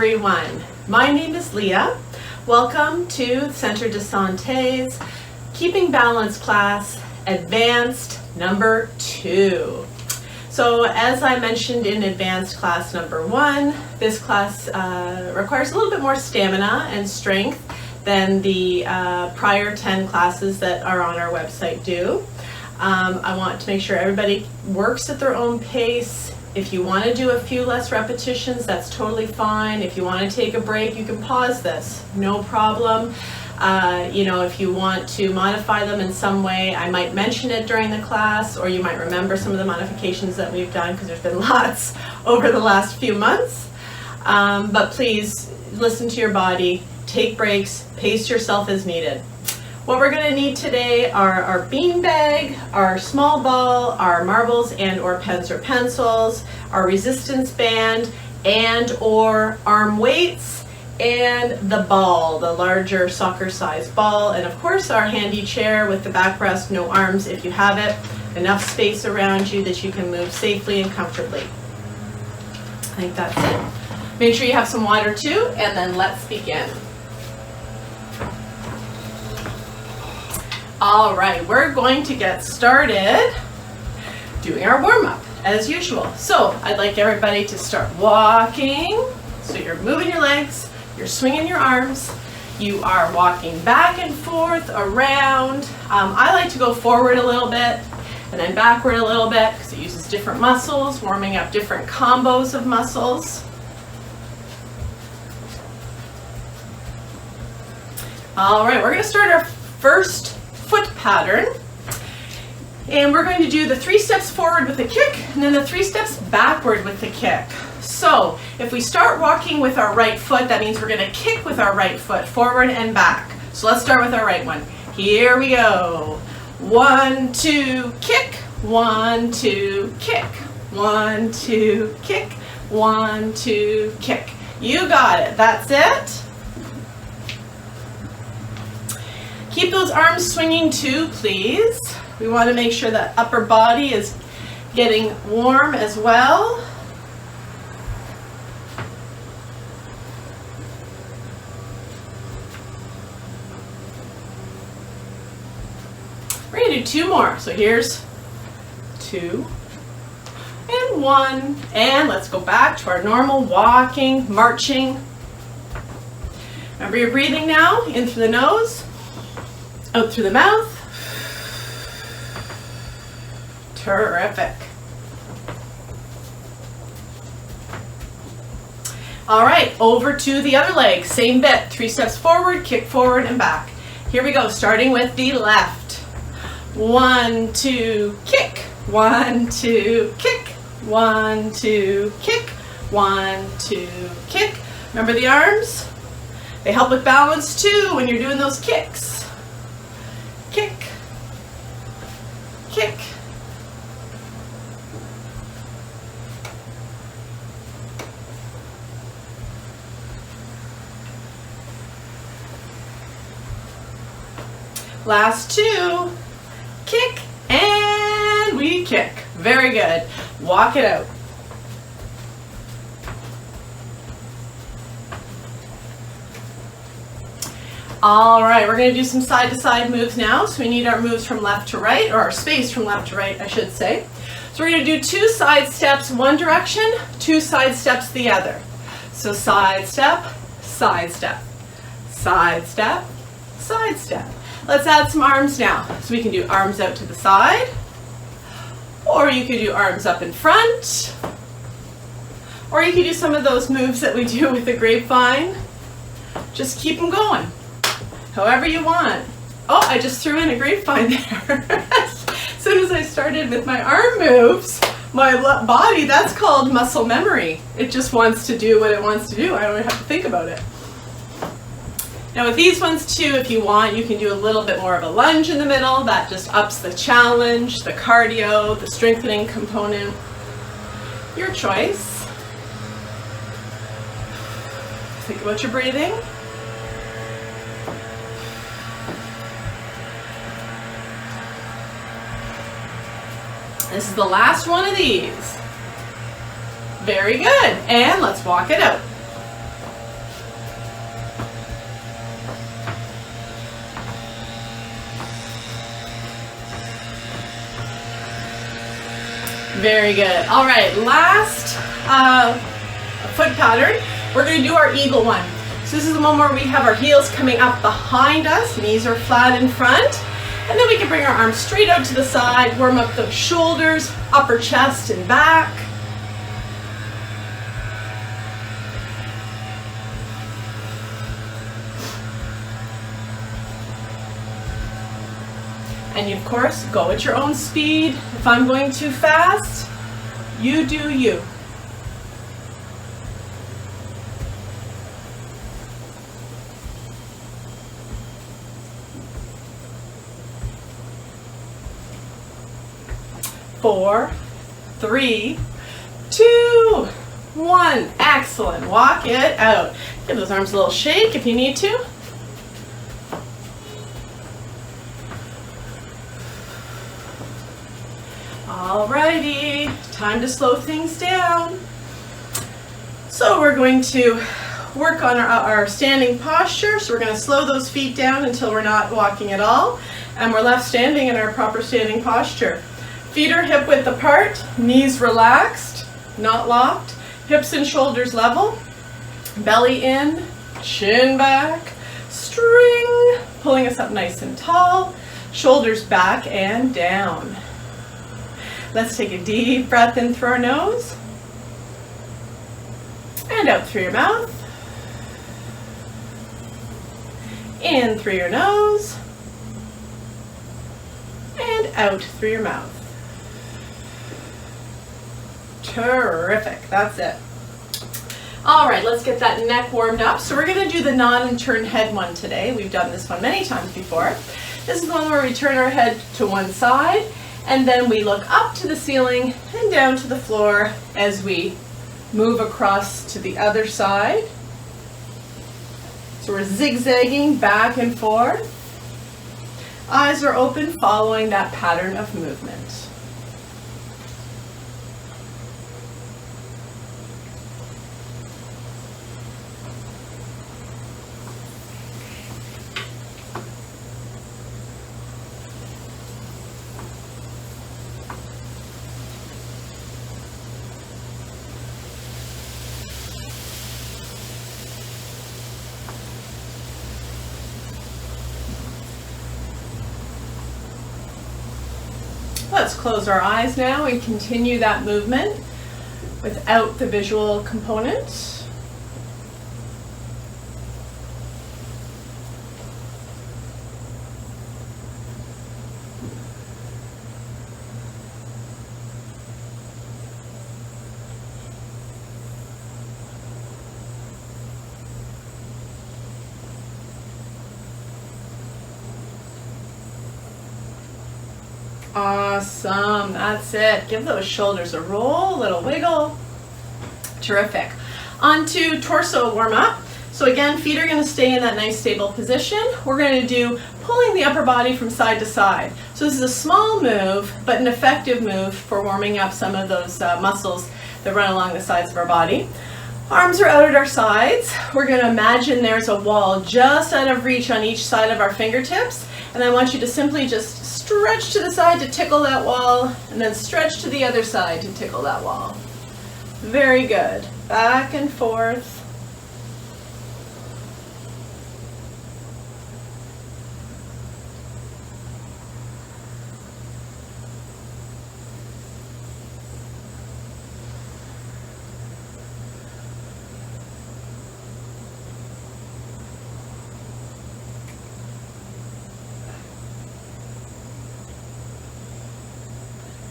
everyone. My name is Leah. Welcome to Centre de Santé's Keeping Balance class, advanced number 2. So as I mentioned in advanced class number 1, this class requires a little bit more stamina and strength than the prior 10 classes that are on our website do. I want to make sure everybody works at their own pace. If you want to do a few less repetitions, that's totally fine. If you want to take a break, you can pause this, no problem. If you want to modify them in some way, I might mention it during the class, or you might remember some of the modifications that we've done because there's been lots over the last few months. But please listen to your body, take breaks, pace yourself as needed. What we're going to need today are our beanbag, our small ball, our marbles and or pens or pencils, our resistance band and or arm weights, and the ball, the larger soccer size ball, and of course our handy chair with the backrest, no arms if you have it, enough space around you that you can move safely and comfortably. I think that's it. Make sure you have some water too, and then let's begin. All right, we're going to get started doing our warm-up as usual. So I'd like everybody to start walking. So you're moving your legs, you're swinging your arms, you are walking back and forth around. I like to go forward a little bit and then backward a little bit because it uses different muscles, warming up different combos of muscles. All right, we're going to start our first foot pattern, and we're going to do the 3 steps forward with the kick and then the 3 steps backward with the kick. So if we start walking with our right foot, that means we're going to kick with our right foot forward and back. So let's start with our right one. Here we go. 1, 2, kick. 1, 2, kick. 1, 2, kick. 1, 2, kick. You got it. That's it. Keep those arms swinging too, please. We want to make sure that upper body is getting warm as well. We're going to do 2 more. So here's 2 and 1. And let's go back to our normal walking, marching. Remember your breathing now, in through the nose. Out through the mouth. Terrific. All right, over to the other leg. Same bit. 3 steps forward, kick forward and back. Here we go, starting with the left. 1, 2, kick. 1, 2, kick. 1, 2, kick. 1, 2, kick. Remember the arms? They help with balance too when you're doing those kicks. Kick, kick. Last 2, kick, and we kick. Very good. Walk it out. All right, we're going to do some side-to-side moves now. So we need our moves from left to right, or our space from left to right, I should say. So we're going to do 2 side steps one direction, 2 side steps the other. So side step, side step, side step, side step. Let's add some arms now. So we can do arms out to the side, or you could do arms up in front, or you could do some of those moves that we do with the grapevine. Just keep them going. However you want. Oh, I just threw in a grapevine there. As soon as I started with my arm moves, my body, that's called muscle memory. It just wants to do what it wants to do. I don't have to think about it. Now with these ones too, if you want, you can do a little bit more of a lunge in the middle. That just ups the challenge, the cardio, the strengthening component. Your choice. Think about your breathing. This is the last one of these. Very good. And let's walk it out. Very good. All right, last foot pattern. We're going to do our eagle one. So this is the one where we have our heels coming up behind us, knees are flat in front, and then we can bring our arms straight out to the side, warm up those shoulders, upper chest and back. And you, of course, go at your own speed. If I'm going too fast, you do you. Four, three, two, one. Excellent. Walk it out. Give those arms a little shake if you need to. Alrighty, time to slow things down. So we're going to work on our standing posture. So we're going to slow those feet down until we're not walking at all. And we're left standing in our proper standing posture. Feet are hip width apart, knees relaxed, not locked, hips and shoulders level, belly in, chin back, string, pulling us up nice and tall, shoulders back and down. Let's take a deep breath in through our nose and out through your mouth. In through your nose and out through your mouth. Terrific, that's it. All right, let's get that neck warmed up. So we're going to do the nod and turn head one today. We've done this one many times before. This is the one where we turn our head to one side and then we look up to the ceiling and down to the floor as we move across to the other side. So we're zigzagging back and forth. Eyes are open, following that pattern of movement. Let's close our eyes now and continue that movement without the visual component. Awesome, that's it. Give those shoulders a roll, a little wiggle. Terrific. On to torso warm up. So again, feet are going to stay in that nice stable position. We're going to do pulling the upper body from side to side. So this is a small move, but an effective move for warming up some of those muscles that run along the sides of our body. Arms are out at our sides. We're going to imagine there's a wall just out of reach on each side of our fingertips. And I want you to simply just stretch to the side to tickle that wall, and then stretch to the other side to tickle that wall. Very good. Back and forth.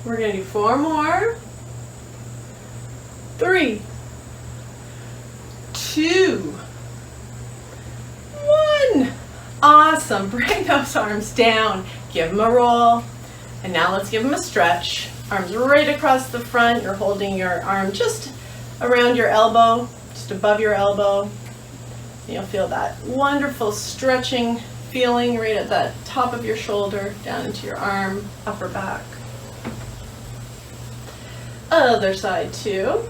We're going to do 4 more. 3, 2, 1. Awesome. Bring those arms down. Give them a roll. And now let's give them a stretch. Arms right across the front. You're holding your arm just around your elbow, just above your elbow. You'll feel that wonderful stretching feeling right at the top of your shoulder, down into your arm, upper back. Other side too.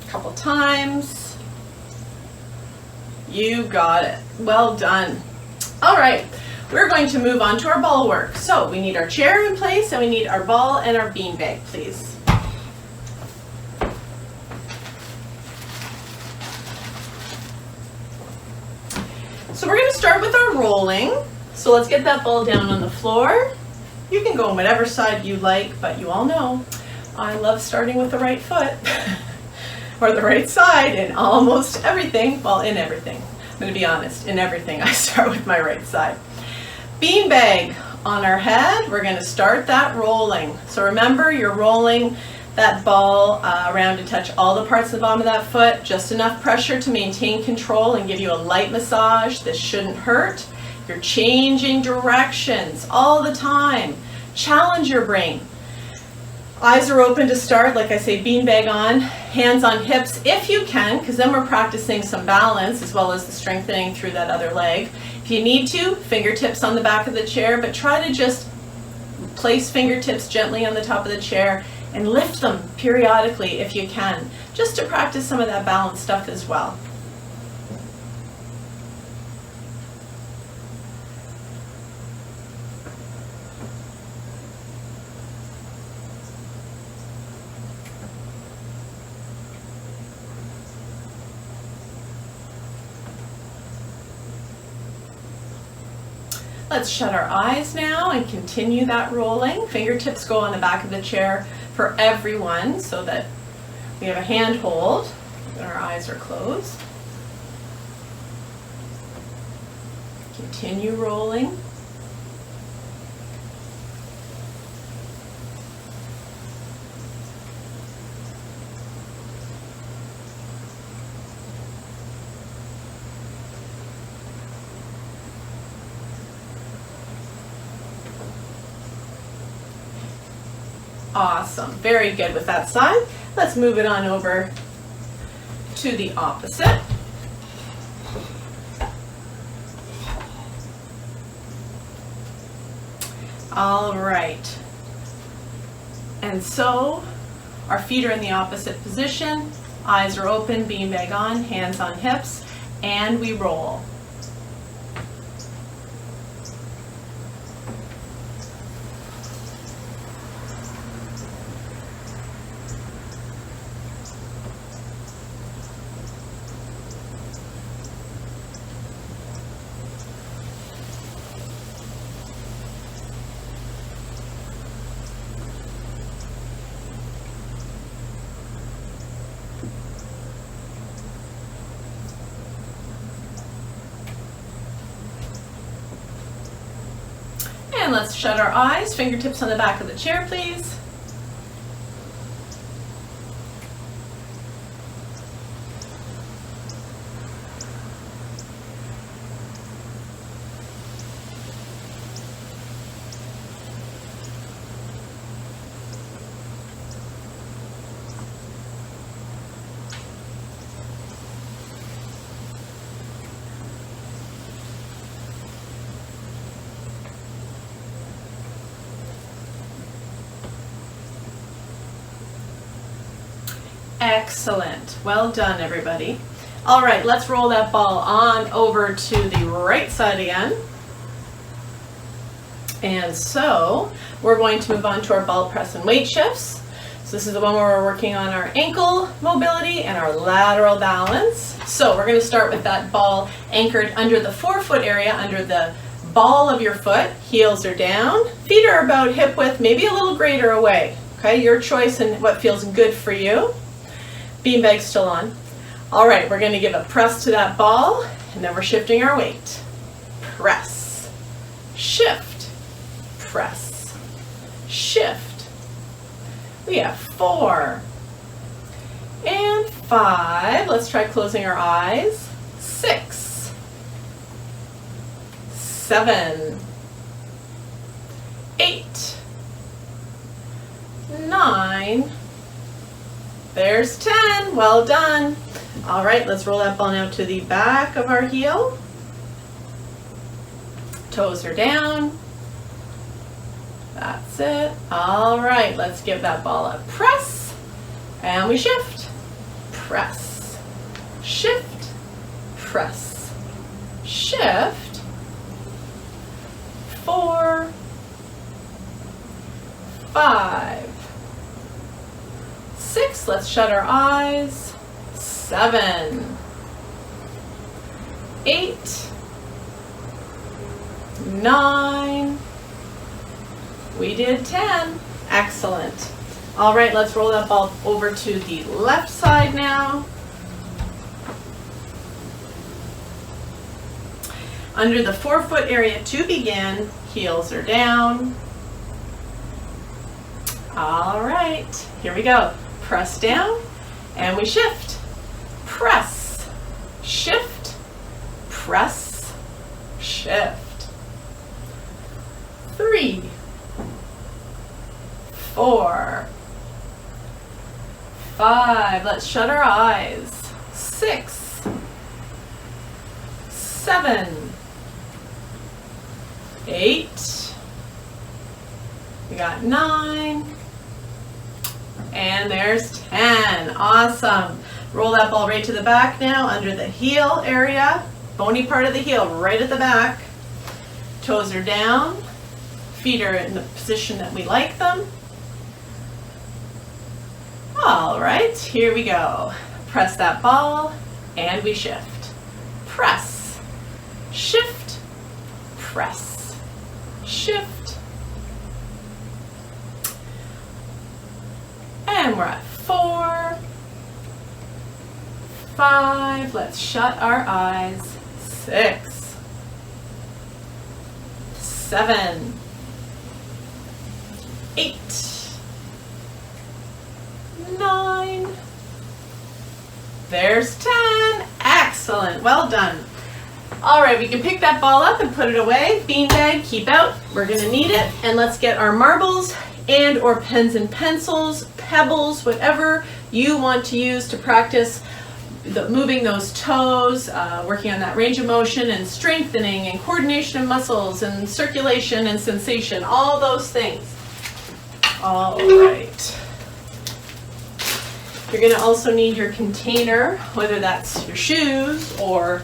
A couple times. You got it. Well done. All right, we're going to move on to our ball work. So we need our chair in place and we need our ball and our beanbag, please. start with our rolling. So let's get that ball down on the floor. You can go on whatever side you like, but you all know I love starting with the right foot or the right side in almost everything. Well, in everything. I'm going to be honest, in everything I start with my right side. Beanbag on our head, we're going to start that rolling. So remember, you're rolling that ball around to touch all the parts of the bottom of that foot, just enough pressure to maintain control and give you a light massage. This shouldn't hurt. You're changing directions all the time. Challenge your brain. Eyes are open to start, like I say, beanbag on, hands on hips if you can, because then we're practicing some balance as well as the strengthening through that other leg. If you need to, fingertips on the back of the chair, but try to just place fingertips gently on the top of the chair and lift them periodically if you can, just to practice some of that balance stuff as well. Let's shut our eyes now and continue that rolling. Fingertips go on the back of the chair for everyone so that we have a hand hold and our eyes are closed. Continue rolling. Awesome, very good with that side. Let's move it on over to the opposite. All right. And so our feet are in the opposite position, eyes are open, beanbag on, hands on hips, and we roll. And let's shut our eyes, fingertips on the back of the chair, please. Excellent. Well done, everybody. All right, let's roll that ball on over to the right side again. And so we're going to move on to our ball press and weight shifts. So this is the one where we're working on our ankle mobility and our lateral balance. So we're going to start with that ball anchored under the forefoot area, under the ball of your foot. Heels are down. Feet are about hip width, maybe a little greater away. Okay, your choice and what feels good for you. Beanbag still on. All right, we're going to give a press to that ball, and then we're shifting our weight. Press, shift, press, shift. We have 4 and 5. Let's try closing our eyes. 6, 7, 8, 9. There's 10. Well done. All right, let's roll that ball now to the back of our heel. Toes are down. That's it. All right, let's give that ball a press. And we shift. Press. Shift. Press. Shift. 4, 5, 6, let's shut our eyes. 7, 8, 9. We did 10. Excellent. All right, let's roll that ball over to the left side now. Under the forefoot area to begin, heels are down. All right, here we go. Press down and we shift. Press, shift, press, shift. 3, 4, 5. Let's shut our eyes. 6, 7, 8. We got 9. And there's 10. Awesome. Roll that ball right to the back now under the heel area. Bony part of the heel right at the back. Toes are down. Feet are in the position that we like them. All right, here we go. Press that ball and we shift. Press, shift, press, shift. And we're at 4, 5. Let's shut our eyes. 6, 7, 8, 9. There's 10. Excellent. Well done. All right, we can pick that ball up and put it away. Beanbag, keep out. We're going to need it. And let's get our marbles and or pens and pencils, pebbles, whatever you want to use to practice moving those toes, working on that range of motion and strengthening and coordination of muscles and circulation and sensation, all those things. All right. You're going to also need your container, whether that's your shoes or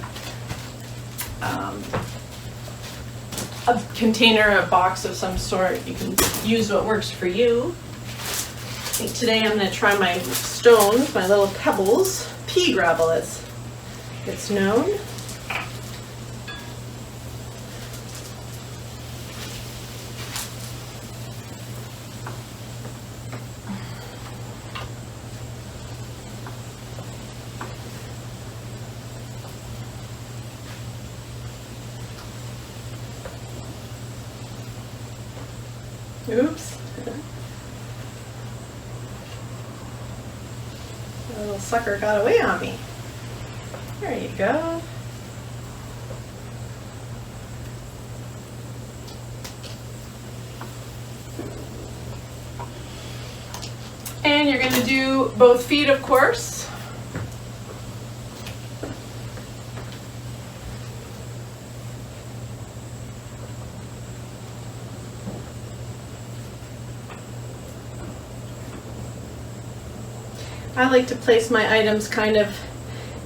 a container, a box of some sort. You can use what works for you. I think today I'm going to try my stones, my little pebbles, pea gravel as it's known. Oops. The little sucker got away on me. There you go. And you're going to do both feet, of course. I like to place my items kind of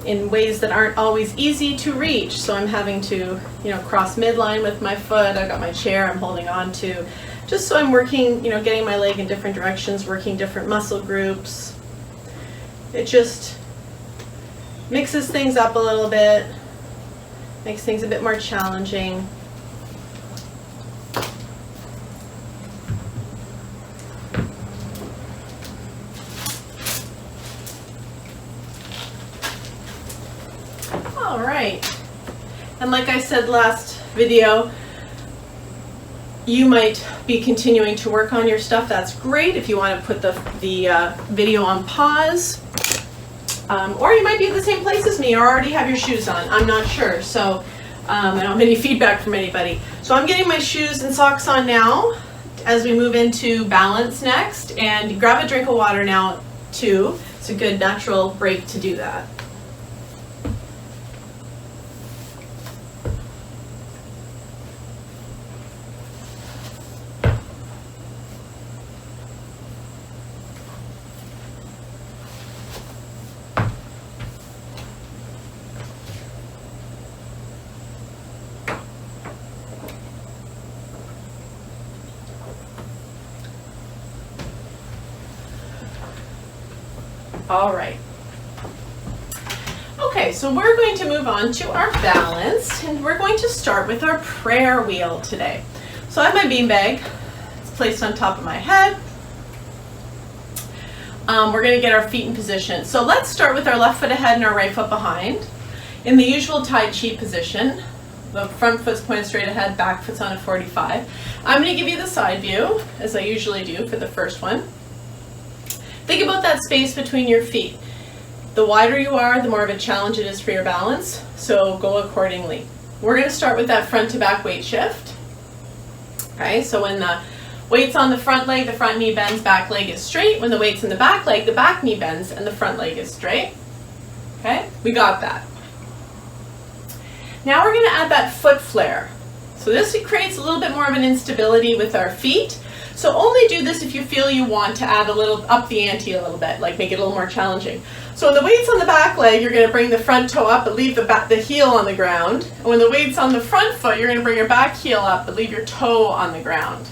in ways that aren't always easy to reach. So I'm having to, cross midline with my foot. I've got my chair I'm holding on to. Just so I'm working, getting my leg in different directions, working different muscle groups. It just mixes things up a little bit, makes things a bit more challenging. All right, and like I said last video, you might be continuing to work on your stuff. That's great if you want to put the video on pause. Or you might be at the same place as me or already have your shoes on. I'm not sure, so I don't have any feedback from anybody. So I'm getting my shoes and socks on now as we move into balance next. And grab a drink of water now too. It's a good natural break to do that. All right. Okay, so we're going to move on to our balance, and we're going to start with our prayer wheel today. So I have my beanbag. It's placed on top of my head. We're going to get our feet in position. So let's start with our left foot ahead and our right foot behind. In the usual Tai Chi position, the front foot's pointed straight ahead, back foot's on a 45. I'm going to give you the side view, as I usually do for the first one. Think about that space between your feet. The wider you are, the more of a challenge it is for your balance, so go accordingly. We're going to start with that front to back weight shift. Okay, so when the weight's on the front leg, the front knee bends, back leg is straight. When the weight's in the back leg, the back knee bends and the front leg is straight. Okay, we got that. Now we're going to add that foot flare. So this creates a little bit more of an instability with our feet. So only do this if you feel you want to add a little, up the ante a little bit, like make it a little more challenging. So when the weight's on the back leg, you're going to bring the front toe up but leave the heel on the ground. And when the weight's on the front foot, you're going to bring your back heel up but leave your toe on the ground.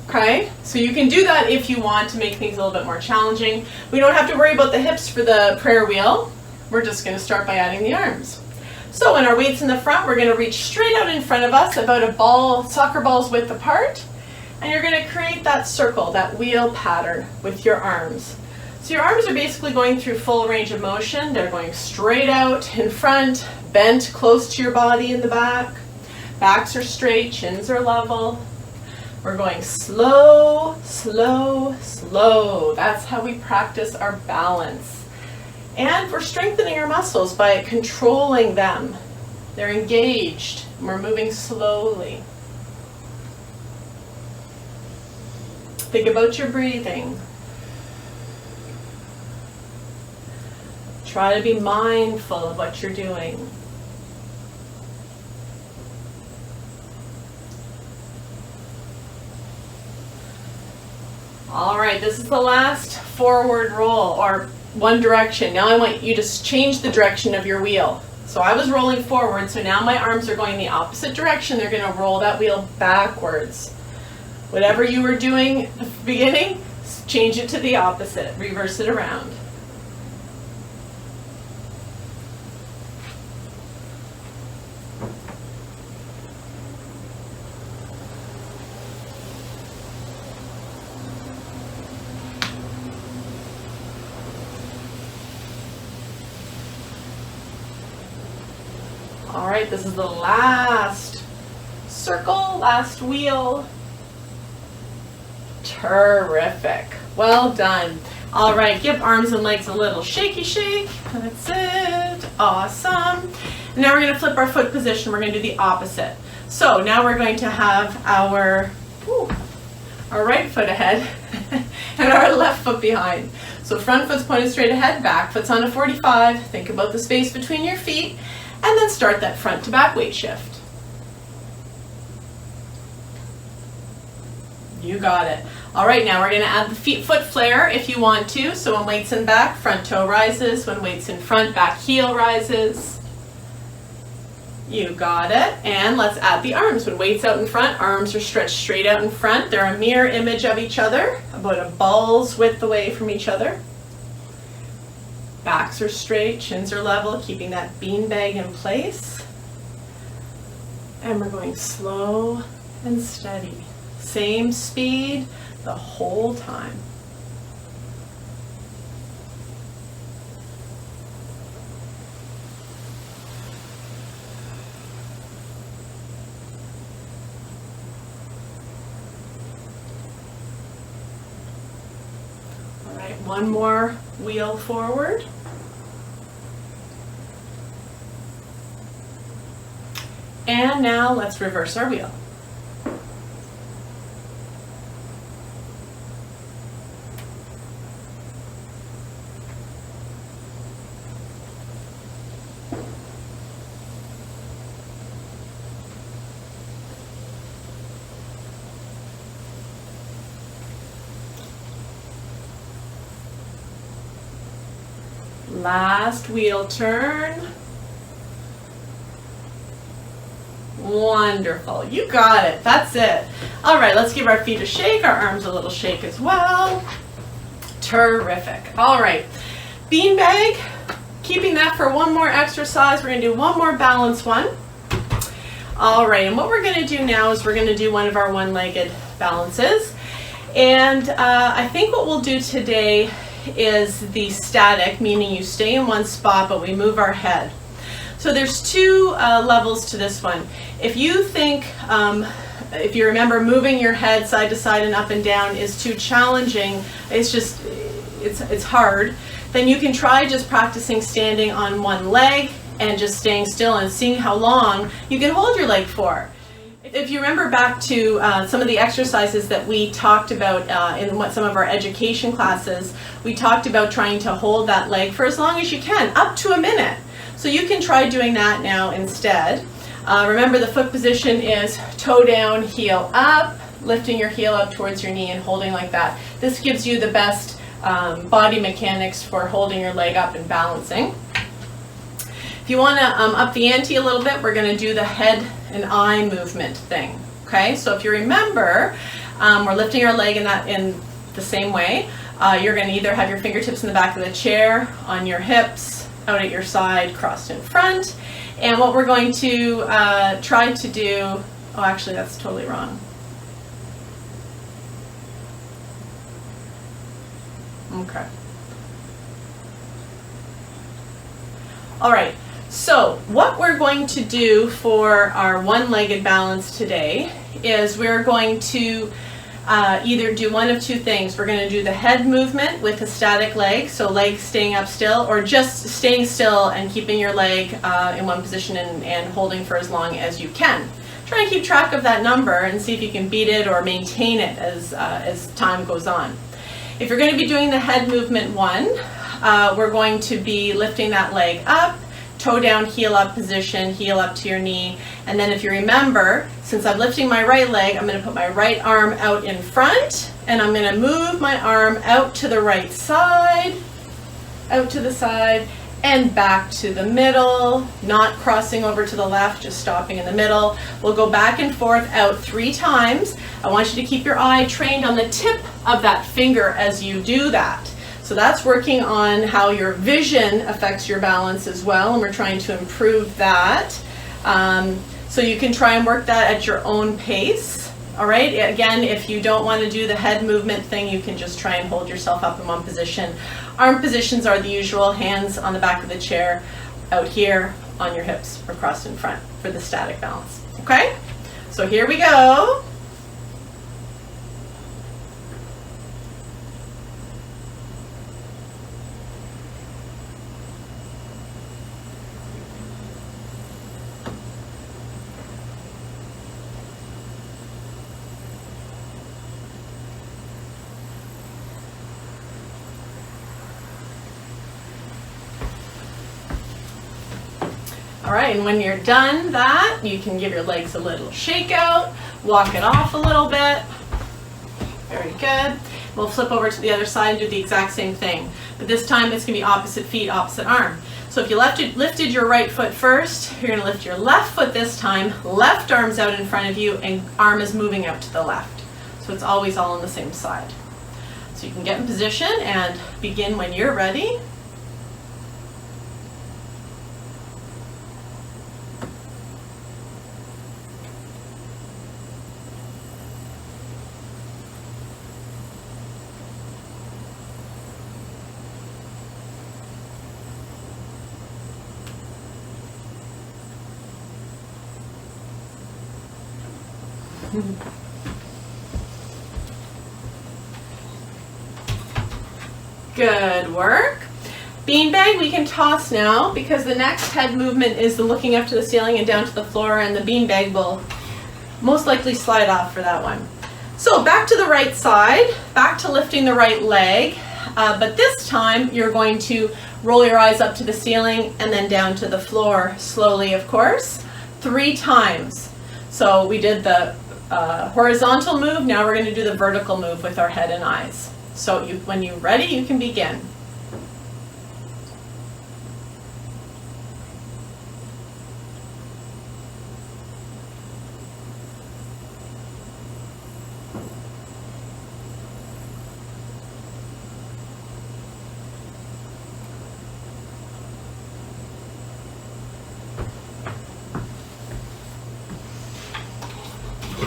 Okay, so you can do that if you want to make things a little bit more challenging. We don't have to worry about the hips for the prayer wheel. We're just going to start by adding the arms. So when our weight's in the front, we're going to reach straight out in front of us, about a ball, soccer ball's width apart. And you're going to create that circle, that wheel pattern with your arms. So your arms are basically going through full range of motion. They're going straight out in front, bent close to your body in the back. Backs are straight, chins are level. We're going slow, slow, slow. That's how we practice our balance. And we're strengthening our muscles by controlling them. They're engaged, and we're moving slowly. Think about your breathing. Try to be mindful of what you're doing. All right, this is the last forward roll, or one direction. Now I want you to change the direction of your wheel. So I was rolling forward, so now my arms are going the opposite direction. They're going to roll that wheel backwards. Whatever you were doing at the beginning, change it to the opposite. Reverse it around. All right, this is the last circle, last wheel. Terrific. Well done. All right, give arms and legs a little shaky shake. That's it. Awesome. Now we're going to flip our foot position. We're going to do the opposite. So now we're going to have our right foot ahead and our left foot behind. So front foot's pointed straight ahead, back foot's on a 45. Think about the space between your feet, and then start that front to back weight shift. You got it. All right, now we're going to add the foot flare if you want to. So when weight's in back, front toe rises. When weight's in front, back heel rises. You got it. And let's add the arms. When weight's out in front, arms are stretched straight out in front. They're a mirror image of each other, about a ball's width away from each other. Backs are straight, chins are level, keeping that beanbag in place. And we're going slow and steady. Same speed the whole time. All right, one more wheel forward. And now let's reverse our wheel. Last wheel turn. Wonderful. You got it. That's it. All right, let's give our feet a shake, our arms a little shake as well. Terrific. All right. Beanbag, keeping that for one more exercise. We're going to do one more balance one. All right, and what we're going to do now is we're going to do one of our one-legged balances. And I think what we'll do today is the static, meaning you stay in one spot, but we move our head. So there's two levels to this one. If you think, if you remember, moving your head side to side and up and down is too challenging, it's hard, then you can try just practicing standing on one leg and just staying still and seeing how long you can hold your leg for. If you remember back to some of the exercises that we talked about in some of our education classes, we talked about trying to hold that leg for as long as you can, up to a minute. So you can try doing that now instead. Remember, the foot position is toe down, heel up, lifting your heel up towards your knee and holding like that. This gives you the best body mechanics for holding your leg up and balancing. If you want to up the ante a little bit, we're going to do the head and eye movement thing. Okay, so if you remember, we're lifting our leg in the same way. You're going to either have your fingertips in the back of the chair, on your hips, out at your side, crossed in front. And what we're going to try to do, oh, actually that's totally wrong. Okay. All right. So what we're going to do for our one-legged balance today is we're going to either do one of two things. We're going to do the head movement with a static leg, so leg staying up still, or just staying still and keeping your leg in one position and holding for as long as you can. Try and keep track of that number and see if you can beat it or maintain it as time goes on. If you're going to be doing the head movement one, we're going to be lifting that leg up, toe down, heel up position, heel up to your knee. And then if you remember, since I'm lifting my right leg, I'm going to put my right arm out in front, and I'm going to move my arm out to the right side, out to the side, and back to the middle, not crossing over to the left, just stopping in the middle. We'll go back and forth out 3 times. I want you to keep your eye trained on the tip of that finger as you do that. So that's working on how your vision affects your balance as well, and we're trying to improve that. So you can try and work that at your own pace. All right, again, if you don't want to do the head movement thing, you can just try and hold yourself up in one position. Arm positions are the usual, hands on the back of the chair, out here on your hips or crossed in front for the static balance. Okay, so here we go. All right, and when you're done that, you can give your legs a little shake out, walk it off a little bit. Very good. We'll flip over to the other side and do the exact same thing. But this time it's going to be opposite feet, opposite arm. So if you lifted your right foot first, you're going to lift your left foot this time. Left arm's out in front of you and arm is moving out to the left. So it's always all on the same side. So you can get in position and begin when you're ready. Good work. Beanbag we can toss now because the next head movement is the looking up to the ceiling and down to the floor, and the beanbag will most likely slide off for that one. So back to the right side, back to lifting the right leg, but this time you're going to roll your eyes up to the ceiling and then down to the floor slowly, of course, 3 times. So we did the horizontal move, now we're going to do the vertical move with our head and eyes. So when you're ready, you can begin.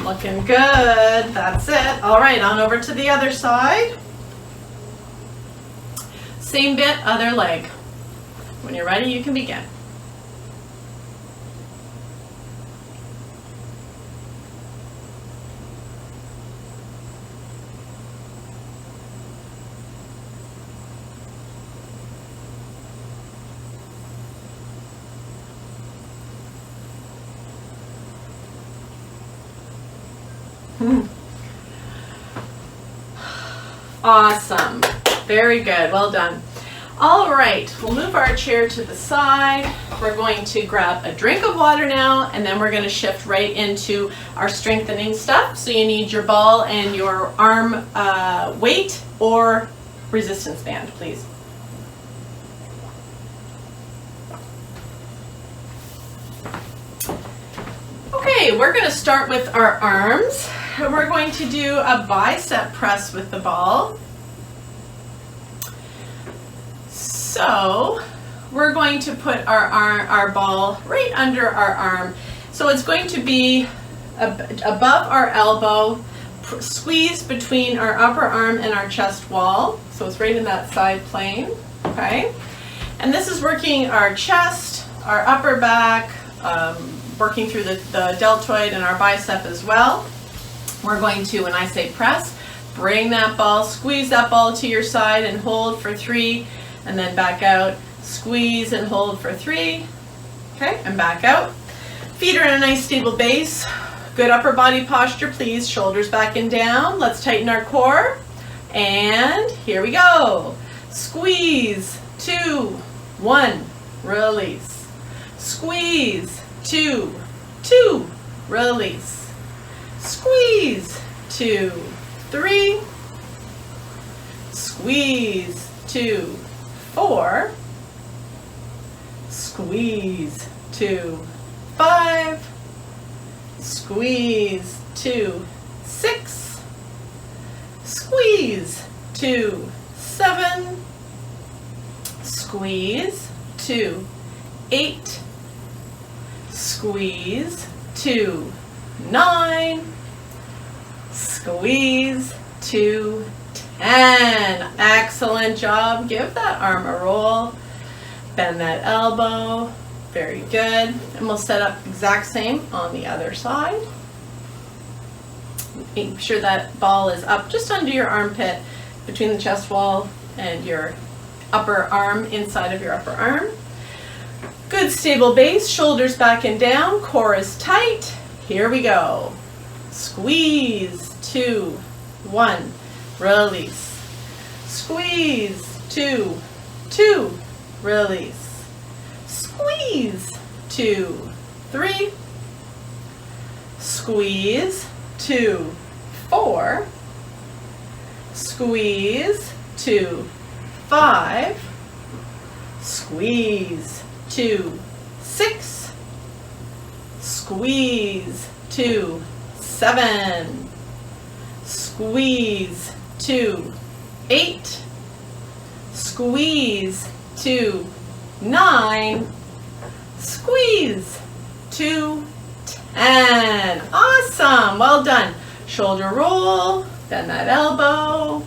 Looking good. That's it. All right, on over to the other side. Same bit, other leg. When you're ready, you can begin. Awesome. Very good. Well done. All right, we'll move our chair to the side. We're going to grab a drink of water now, and then we're going to shift right into our strengthening stuff. So you need your ball and your arm weight or resistance band, please. Okay, we're going to start with our arms. And we're going to do a bicep press with the ball. So we're going to put our ball right under our arm. So it's going to be above our elbow, squeezed between our upper arm and our chest wall. So it's right in that side plane, okay? And this is working our chest, our upper back, working through the deltoid and our bicep as well. We're going to, when I say press, bring that ball, squeeze that ball to your side and hold for 3, and then back out, squeeze and hold for 3, okay, and back out. Feet are in a nice stable base. Good upper body posture, please. Shoulders back and down. Let's tighten our core. And here we go. Squeeze, 2, 1, release. Squeeze, 2, 2, release. Squeeze, 2, 3. Squeeze, 2, 4. Squeeze, 2, 5. Squeeze, 2, 6. Squeeze, 2, 7. Squeeze, 2, 8. Squeeze, 2, 9. Squeeze, 2, 10. Excellent job. Give that arm a roll. Bend that elbow. Very good. And we'll set up exact same on the other side. Make sure that ball is up just under your armpit, between the chest wall and your upper arm, inside of your upper arm. Good stable base, shoulders back and down, core is tight. Here we go. Squeeze, 2, 1, release. Squeeze, 2, 2, release. Squeeze, 2, 3. Squeeze, 2, 4. Squeeze, 2, 5. Squeeze, 2, 6. Squeeze, 2, 7. Squeeze, 2, 8. Squeeze, 2, 9. Squeeze, 2, 10. Awesome. Well done. Shoulder roll. Bend that elbow.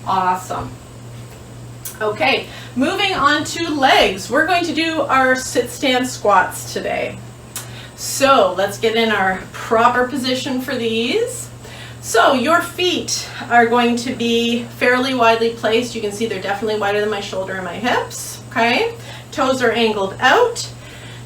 Awesome. Okay, moving on to legs. We're going to do our sit-stand squats today. So let's get in our proper position for these. So your feet are going to be fairly widely placed. You can see they're definitely wider than my shoulder and my hips, okay? Toes are angled out.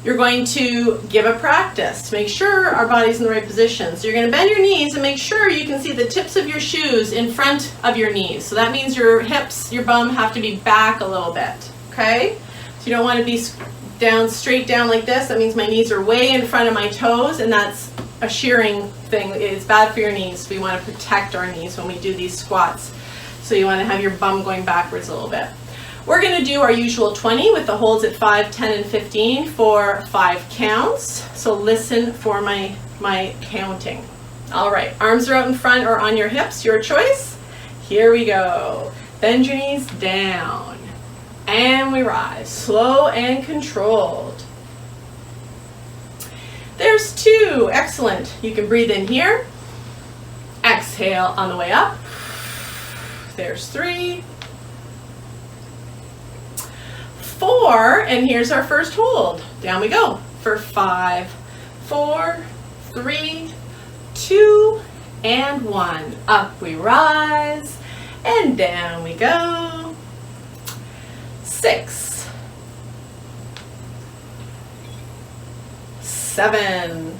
You're going to give a practice to make sure our body's in the right position. So you're going to bend your knees and make sure you can see the tips of your shoes in front of your knees. So that means your hips, your bum have to be back a little bit, okay? So you don't want to be down, straight down like this. That means my knees are way in front of my toes, and that's a shearing thing. It's bad for your knees. We want to protect our knees when we do these squats. So you want to have your bum going backwards a little bit. We're going to do our usual 20 with the holds at 5, 10, and 15 for 5 counts. So listen for my counting. All right, arms are out in front or on your hips, your choice. Here we go. Bend your knees down. And we rise, slow and controlled. There's 2, excellent. You can breathe in here exhale on the way up. There's 3, 4, and here's our first hold. Down we go for 5, 4, 3, 2, and 1. Up we rise, and down we go. 6, 7,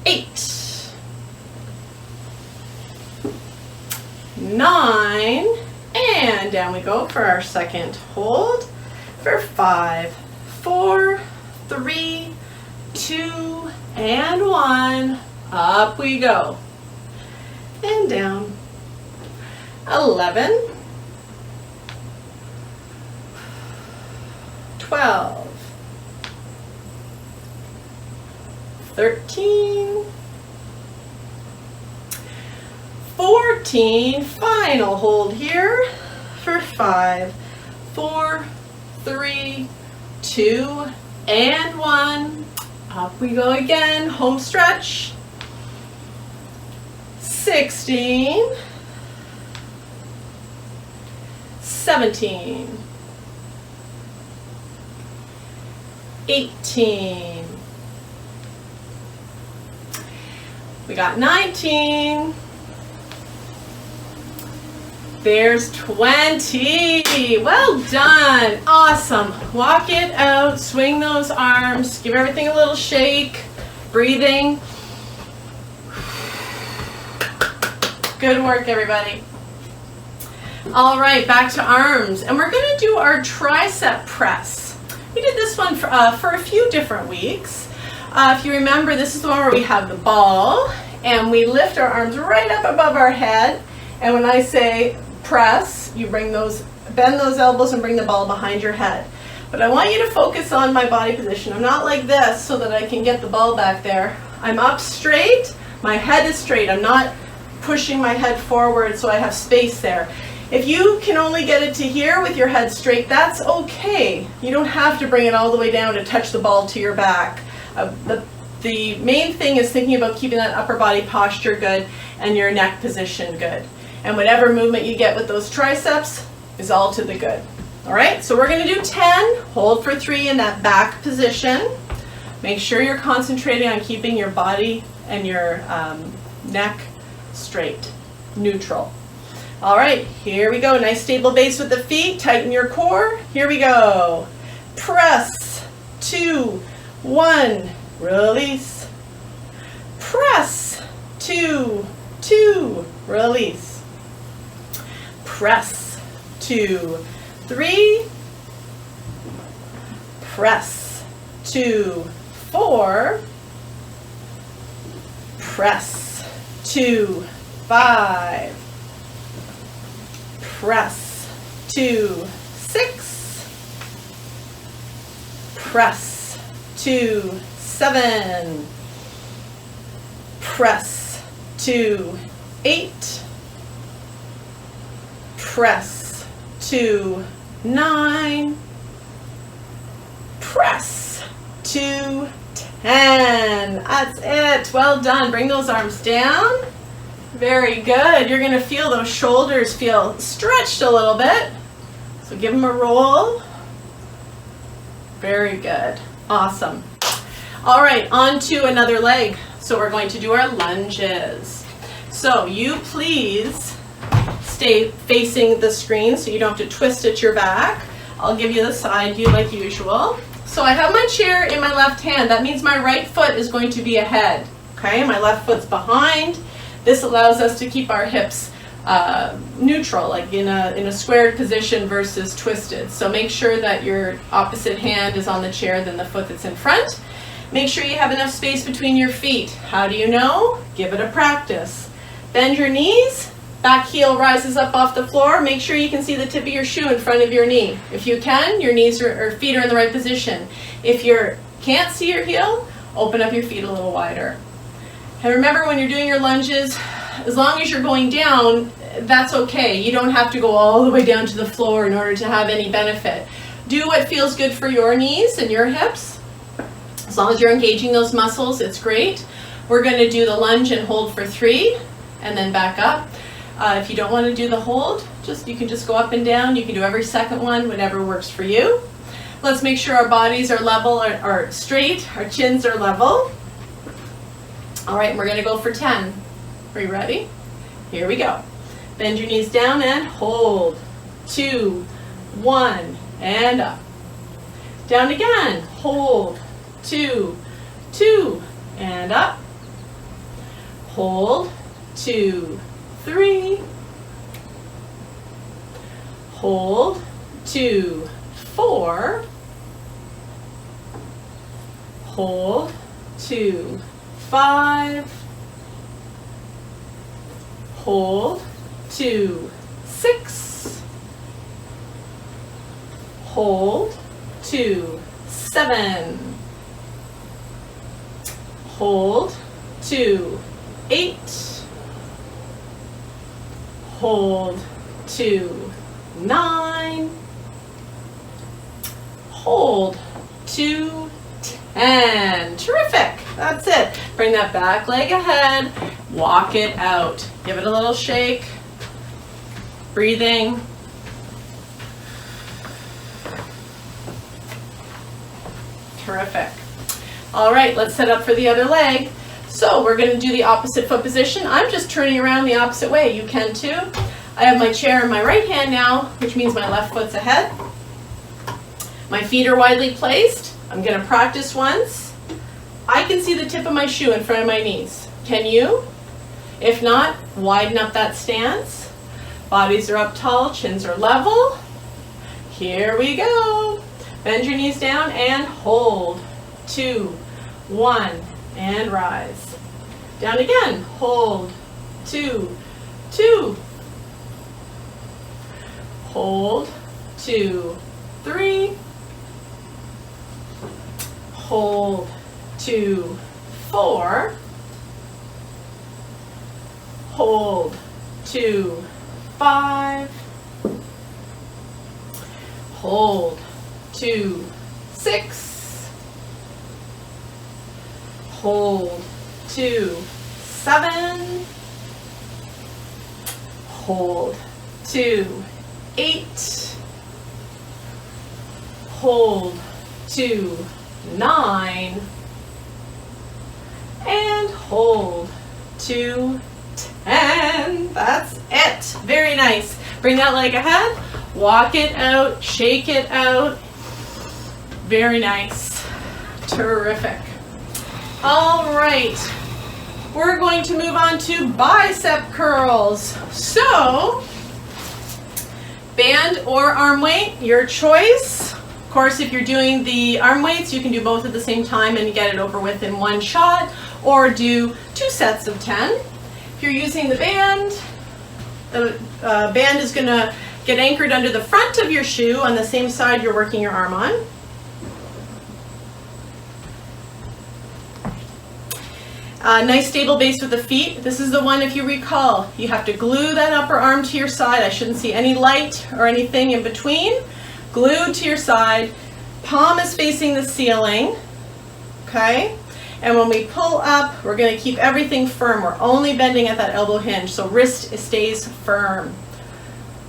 8, 9, and down we go for our second hold for 5, 4, 3, 2, and 1. Up we go. And down. 11, 12, 13, 14, final hold here for 5, 4, 3, 2, and 1. Up we go again, home stretch. 16, 17, 18, we got 19, there's 20. Well done, awesome. Walk it out, swing those arms, give everything a little shake, breathing. Good work, everybody. All right, back to arms, and we're going to do our tricep press. We did this one for a few different weeks. If you remember, this is the one where we have the ball, and we lift our arms right up above our head, and when I say press, you bend those elbows and bring the ball behind your head. But I want you to focus on my body position. I'm not like this so that I can get the ball back there. I'm up straight, my head is straight. I'm not pushing my head forward so I have space there. If you can only get it to here with your head straight, that's okay. You don't have to bring it all the way down to touch the ball to your back. The main thing is thinking about keeping that upper body posture good and your neck position good. And whatever movement you get with those triceps is all to the good. All right, so we're going to do 10. Hold for 3 in that back position. Make sure you're concentrating on keeping your body and your neck straight, neutral. All right, here we go. Nice stable base with the feet. Tighten your core. Here we go. Press, 2, 1, release. Press, 2, 2, release. Press, 2, 3. Press, 2, 4. Press, 2, 5. Press, 2, 6. Press, 2, 7. Press, 2, 8. Press, 2, 9. Press, 2, 10. That's it. Well done. Bring those arms down. Very good. You're going to feel those shoulders feel stretched a little bit. So give them a roll. Very good. Awesome. All right, on to another leg. So we're going to do our lunges. So you please stay facing the screen so you don't have to twist at your back. I'll give you the side view like usual. So I have my chair in my left hand. That means my right foot is going to be ahead. Okay, my left foot's behind. This allows us to keep our hips neutral, like in a squared position versus twisted. So make sure that your opposite hand is on the chair than the foot that's in front. Make sure you have enough space between your feet. How do you know? Give it a practice. Bend your knees, back heel rises up off the floor. Make sure you can see the tip of your shoe in front of your knee. If you can, your knees or feet are in the right position. If you can't see your heel, open up your feet a little wider. And remember, when you're doing your lunges, as long as you're going down, that's okay. You don't have to go all the way down to the floor in order to have any benefit. Do what feels good for your knees and your hips. As long as you're engaging those muscles, it's great. We're going to do the lunge and hold for 3 and then back up. If you don't want to do the hold, you can just go up and down. You can do every second one, whatever works for you. Let's make sure our bodies are level or straight, our chins are level. All right, we're going to go for 10. Are you ready? Here we go. Bend your knees down and hold. 2, 1, and up. Down again. Hold. 2, 2, and up. Hold. 2, 3. Hold. 2, 4. Hold. 2, 5. Hold. 2, 6. Hold. 2, 7. Hold. 2, 8. Hold. 2, 9. Hold. 2, 10. Terrific. That's it. Bring that back leg ahead. Walk it out. Give it a little shake. Breathing. Terrific. All right, let's set up for the other leg. So we're going to do the opposite foot position. I'm just turning around the opposite way. You can too. I have my chair in my right hand now, which means my left foot's ahead. My feet are widely placed. I'm going to practice once. I can see the tip of my shoe in front of my knees. Can you? If not, widen up that stance. Bodies are up tall, chins are level. Here we go. Bend your knees down and hold. 2, 1, and rise. Down again. Hold. 2, 2. Hold. 2, 3. Hold. 2, 4. Hold. 2, 5. Hold. 2, 6. Hold. 2, 7. Hold. 2, 8. Hold. 2, 9. And hold. 2, 10. That's it. Very nice. Bring that leg ahead. Walk it out. Shake it out. Very nice. Terrific. All right. We're going to move on to bicep curls. So, band or arm weight, your choice. Of course, if you're doing the arm weights, you can do both at the same time and get it over with in one shot, or do 2 sets of 10. If you're using the band is going to get anchored under the front of your shoe on the same side you're working your arm on. Nice stable base with the feet. This is the one, if you recall, you have to glue that upper arm to your side. I shouldn't see any light or anything in between. Glued to your side. Palm is facing the ceiling. Okay? And when we pull up, we're going to keep everything firm. We're only bending at that elbow hinge, so wrist stays firm.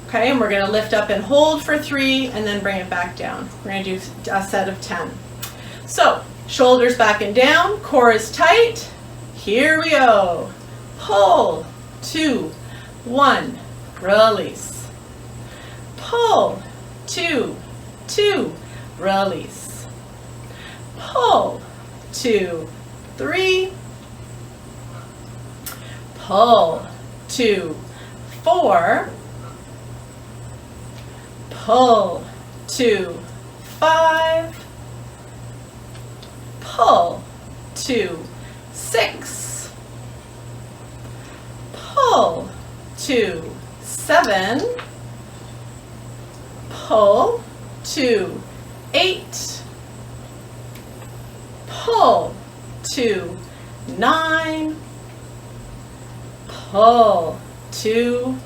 Okay, and we're going to lift up and hold for 3 and then bring it back down. We're going to do a set of 10. So, shoulders back and down, core is tight. Here we go. Pull. 2, 1, release. Pull. 2, 2, release. Pull. 2, 3. Pull. 2, 4. Pull. 2, 5. Pull. 2, 6. Pull. 2, 7. Pull. 2, 8. Pull. 2, 9. Pull. 2,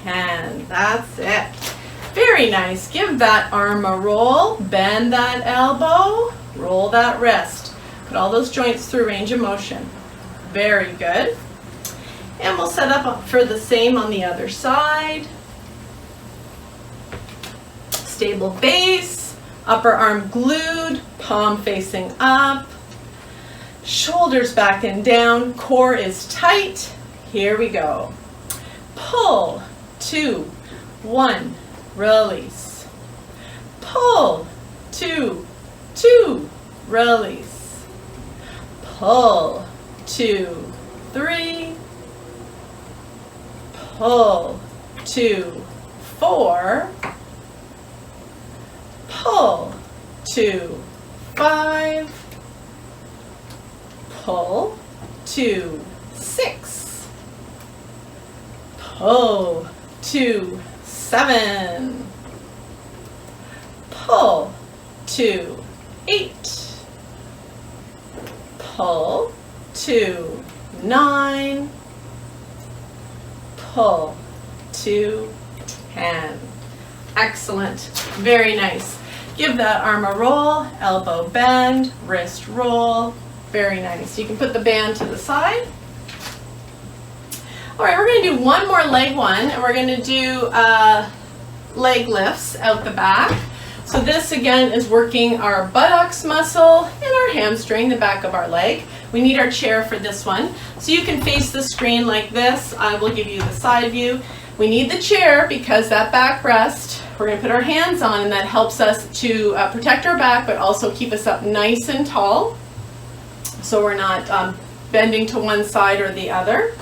10. That's it. Very nice. Give that arm a roll. Bend that elbow. Roll that wrist. Put all those joints through range of motion. Very good. And we'll set up for the same on the other side. Stable base, upper arm glued, palm facing up, shoulders back and down, core is tight. Here we go. Pull, 2, 1, release. Pull, 2, 2, release. Pull, 2, 3. Pull, 2, 4. Pull, 2, 5. Pull, 2, 6. Pull, 2, 7. Pull, 2, 8. Pull, 2, 9. Pull, 2, 10. Excellent. Very nice. Give that arm a roll, elbow bend, wrist roll. Very nice. You can put the band to the side. All right, we're going to do one more leg one, and we're going to do leg lifts out the back. So this again is working our buttocks muscle and our hamstring, the back of our leg. We need our chair for this one. So you can face the screen like this. I will give you the side view. We need the chair because that back rest, we're going to put our hands on, and that helps us to protect our back but also keep us up nice and tall. So we're not bending to one side or the other.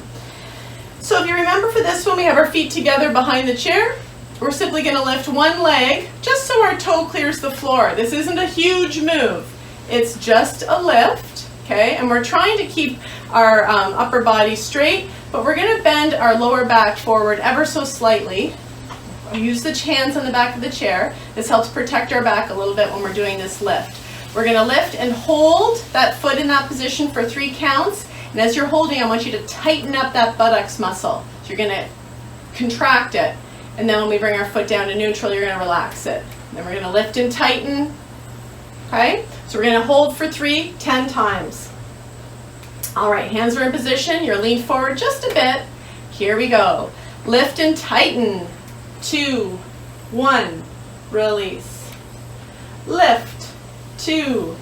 So if you remember for this one, we have our feet together behind the chair. We're simply going to lift one leg just so our toe clears the floor. This isn't a huge move. It's just a lift, okay? And we're trying to keep our upper body straight, but we're going to bend our lower back forward ever so slightly. Use the hands on the back of the chair. This helps protect our back a little bit when we're doing this lift. We're going to lift and hold that foot in that position for 3 counts. And as you're holding, I want you to tighten up that buttocks muscle. So you're going to contract it. And then when we bring our foot down to neutral, you're going to relax it. Then we're going to lift and tighten. Okay? So we're going to hold for 3, 10 times. All right, hands are in position. You're leaned forward just a bit. Here we go. Lift and tighten. 2, 1, release. Lift, 2,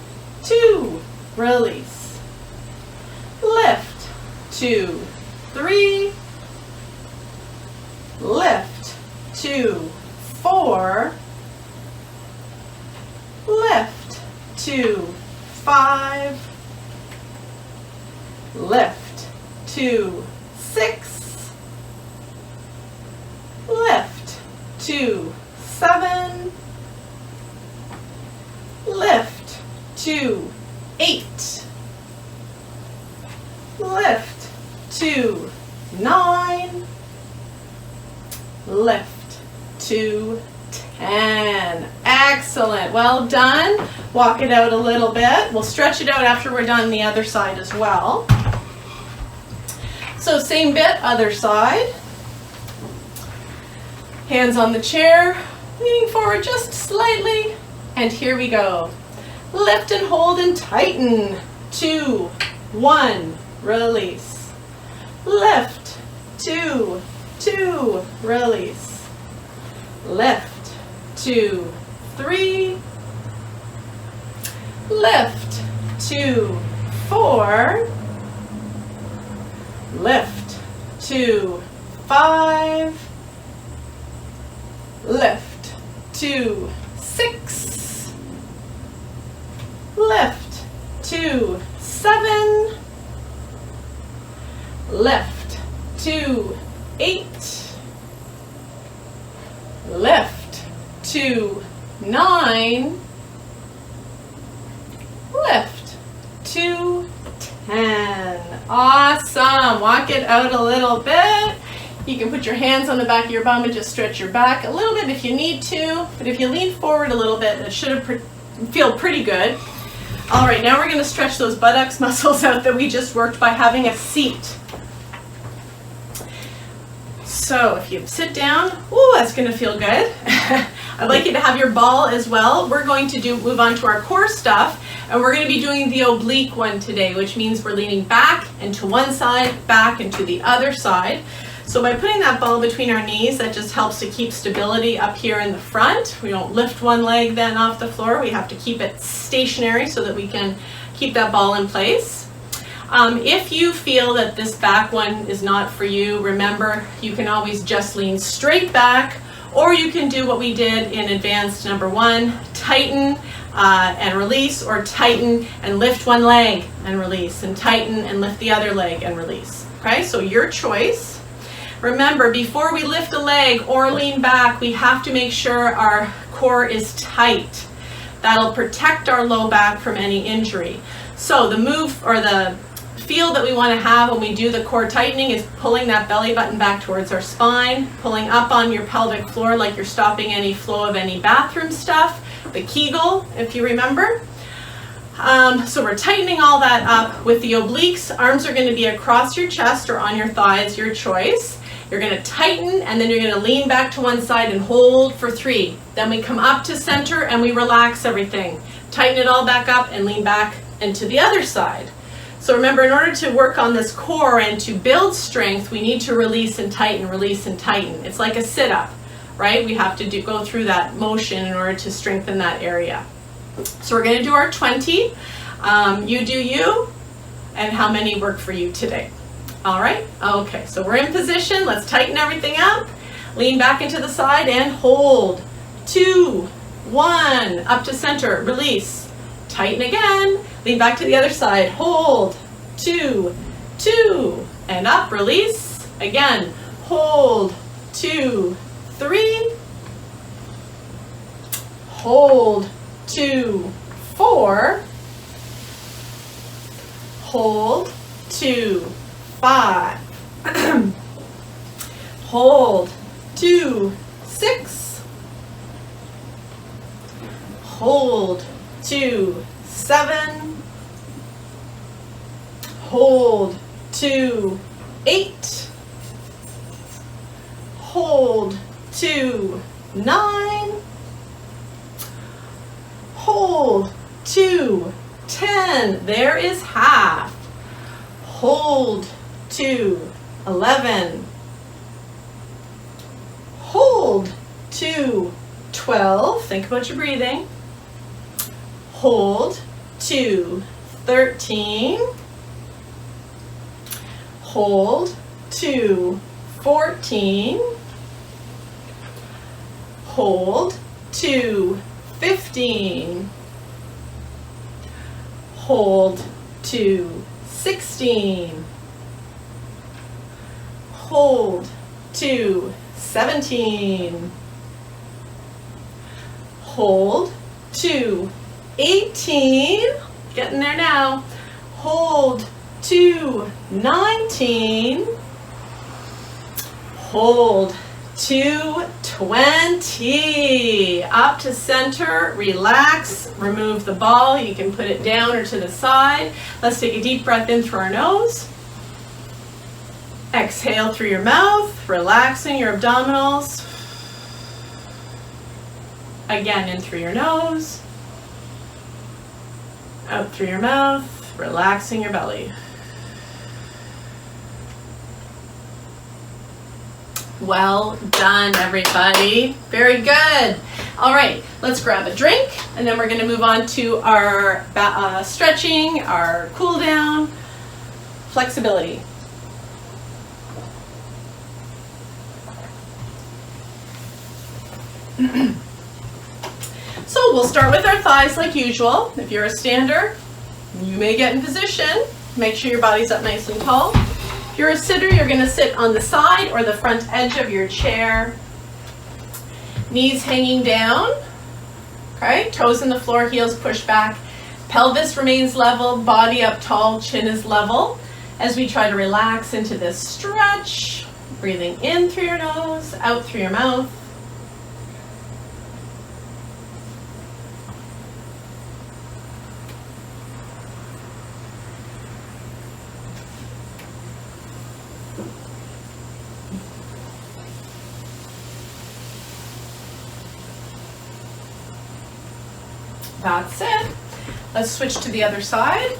2, release. Lift, 2, 3. Lift, 2, 4. Lift, 2, 5. Lift, 2, 6. Lift, 2, 7. Lift, 2, 8. Lift, 2, 9. Lift, 2, 10. Excellent. Well done. Walk it out a little bit. We'll stretch it out after we're done the other side as well. So same bit, other side. Hands on the chair, leaning forward just slightly. And here we go. Lift and hold and tighten. 2, 1, release. Lift, 2, 2, release. Lift, 2, 3. Lift, 2, 4. Lift, 2, 5. Lift, 2, 6. Lift, 2, 7. Lift, 2, 8. Lift, 2, 9. Lift, 2, 10. Awesome. Walk it out a little bit. You can put your hands on the back of your bum and just stretch your back a little bit if you need to. But if you lean forward a little bit, it should feel pretty good. All right, now we're going to stretch those buttocks muscles out that we just worked by having a seat. So if you sit down, ooh, that's going to feel good. I'd like you to have your ball as well. We're going to move on to our core stuff. And we're going to be doing the oblique one today, which means we're leaning back and to one side, back and to the other side. So by putting that ball between our knees, that just helps to keep stability up here in the front. We don't lift one leg then off the floor. We have to keep it stationary so that we can keep that ball in place. If you feel that this back one is not for you, remember, you can always just lean straight back, or you can do what we did in advanced number 1, tighten and release, or tighten and lift one leg and release, and tighten and lift the other leg and release. Okay, so your choice. Remember, before we lift a leg or lean back, we have to make sure our core is tight. That'll protect our low back from any injury. So the move or the feel that we want to have when we do the core tightening is pulling that belly button back towards our spine, pulling up on your pelvic floor like you're stopping any flow of any bathroom stuff, the Kegel, if you remember. So we're tightening all that up. With the obliques, arms are going to be across your chest or on your thighs, your choice. You're going to tighten, and then you're going to lean back to one side and hold for 3. Then we come up to center and we relax everything. Tighten it all back up and lean back and to the other side. So remember, in order to work on this core and to build strength, we need to release and tighten, release and tighten. It's like a sit-up, right? We have to go through that motion in order to strengthen that area. So we're going to do our 20. You do you, and how many work for you today? All right, okay, so we're in position. Let's tighten everything up. Lean back into the side and hold. 2, 1, up to center, release. Tighten again, lean back to the other side, hold. 2, 2, and up, release. Again, hold. 2, 3. Hold. 2, 4. Hold. 2, 5. Hold. 2, 6. Hold. 2, 7. Hold. 2, 8. Hold. 2, 9. Hold. 2, 10. There is half. Hold. 2, 11. Hold. 2, 12. Think about your breathing. Hold. 2, 13. Hold. 2, 14. Hold. 2, 15. Hold. 2, 16. Hold. 2, 17. Hold. 2, 18. Getting there now. Hold. 2, 19. Hold. 2, 20. Up to center, relax, remove the ball. You can put it down or to the side. Let's take a deep breath in through our nose. Exhale through your mouth, relaxing your abdominals. Again, in through your nose. Out through your mouth, relaxing your belly. Well done, everybody. Very good. All right, let's grab a drink, and then we're going to move on to our stretching, our cool down, flexibility. So we'll start with our thighs like usual. If you're a stander, you may get in position. Make sure your body's up nice and tall. If you're a sitter, you're going to sit on the side or the front edge of your chair. Knees hanging down. Okay, toes in the floor, heels pushed back. Pelvis remains level, body up tall, chin is level. As we try to relax into this stretch, breathing in through your nose, out through your mouth. That's it. Let's switch to the other side.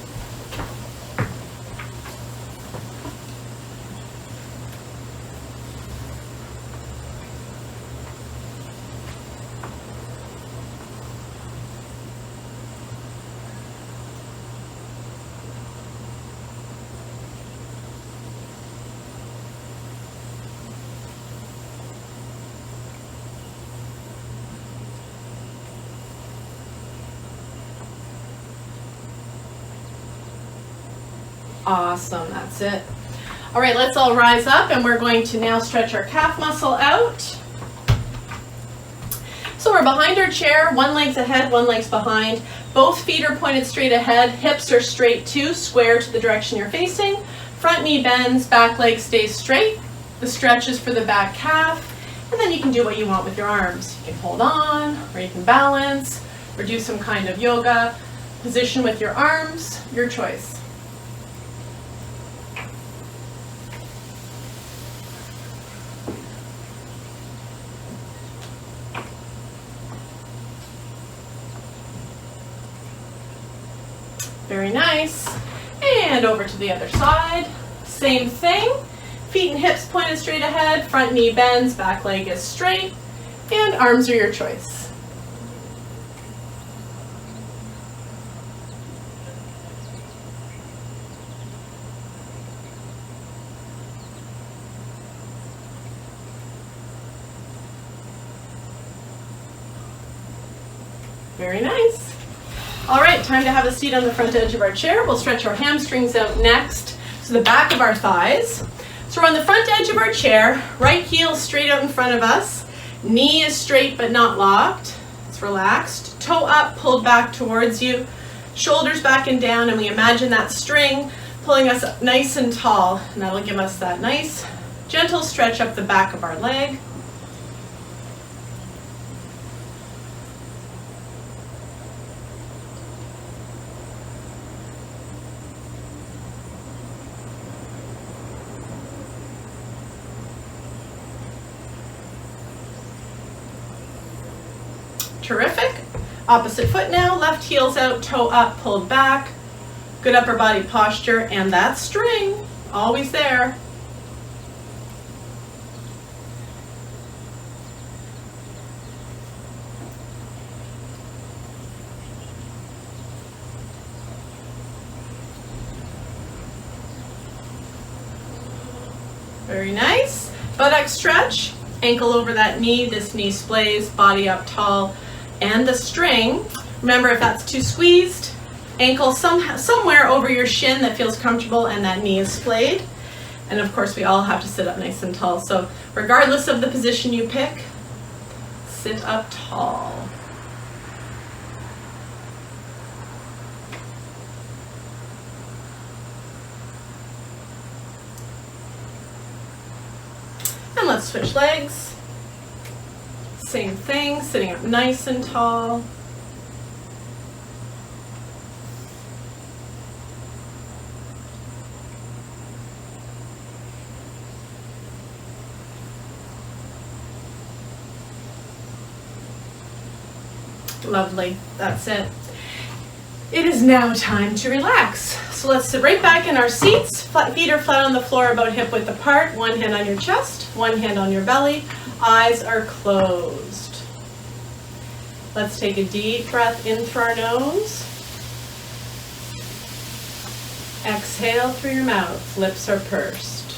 Awesome, that's it. All right, let's all rise up and we're going to now stretch our calf muscle out. So we're behind our chair, one leg's ahead, one leg's behind. Both feet are pointed straight ahead, hips are straight too, square to the direction you're facing. Front knee bends, back leg stays straight. The stretch is for the back calf. And then you can do what you want with your arms. You can hold on, or you can balance, or do some kind of yoga position with your arms, your choice. Very nice. And over to the other side. Same thing. Feet and hips pointed straight ahead, front knee bends, back leg is straight, and arms are your choice. Very nice. All right, time to have a seat on the front edge of our chair. We'll stretch our hamstrings out next, so the back of our thighs. So we're on the front edge of our chair, right heel straight out in front of us. Knee is straight but not locked. It's relaxed. Toe up, pulled back towards you. Shoulders back and down, and we imagine that string pulling us up nice and tall. And that'll give us that nice, gentle stretch up the back of our leg. Terrific. Opposite foot now, left heel's out, toe up, pulled back. Good upper body posture, and that string, always there. Very nice. Buttock stretch, ankle over that knee, this knee splays, body up tall. And the string, remember if that's too squeezed, ankle somewhere over your shin that feels comfortable and that knee is splayed. And of course we all have to sit up nice and tall. So regardless of the position you pick, sit up tall. And let's switch legs. Same thing, sitting up nice and tall. Lovely, that's it. It is now time to relax. So let's sit right back in our seats. Feet are flat on the floor, about hip width apart. One hand on your chest, one hand on your belly. Eyes are closed. Let's take a deep breath in through our nose. Exhale through your mouth. Lips are pursed.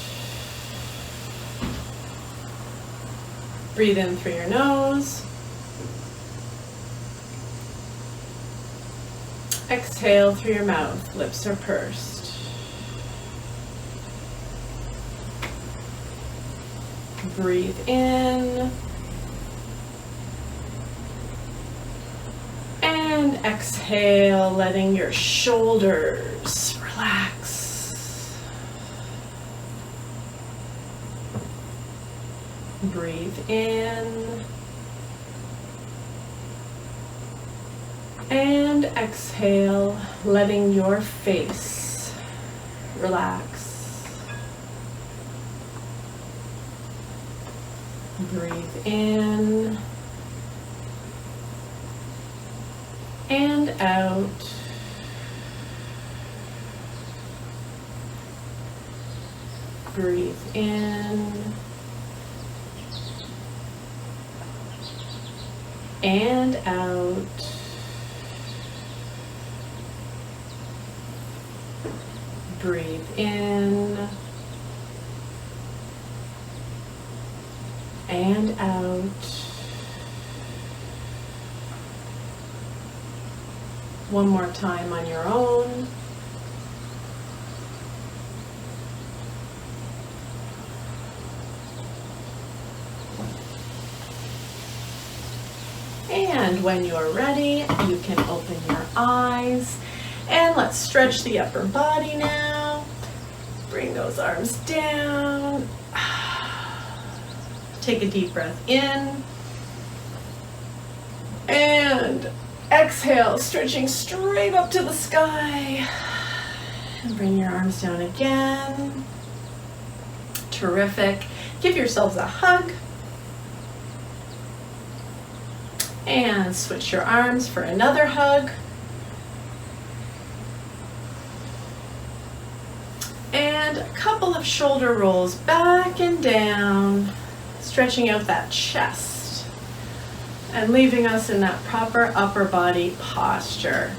Breathe in through your nose. Exhale through your mouth. Lips are pursed. Breathe in. And exhale, letting your shoulders relax. Breathe in. And exhale, letting your face relax. Breathe in and out. Breathe in and out. Breathe in and out. One more time on your own. And when you're ready, you can open your eyes. And let's stretch the upper body now. Bring those arms down. Take a deep breath in. And exhale, stretching straight up to the sky. And bring your arms down again. Terrific. Give yourselves a hug. And switch your arms for another hug. And a couple of shoulder rolls back and down, stretching out that chest and leaving us in that proper upper body posture.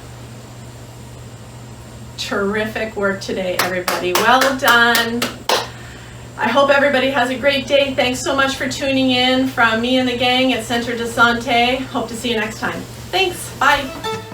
Terrific work today, everybody. Well done. I hope everybody has a great day. Thanks so much for tuning in from me and the gang at Centre de Santé. Hope to see you next time. Thanks. Bye.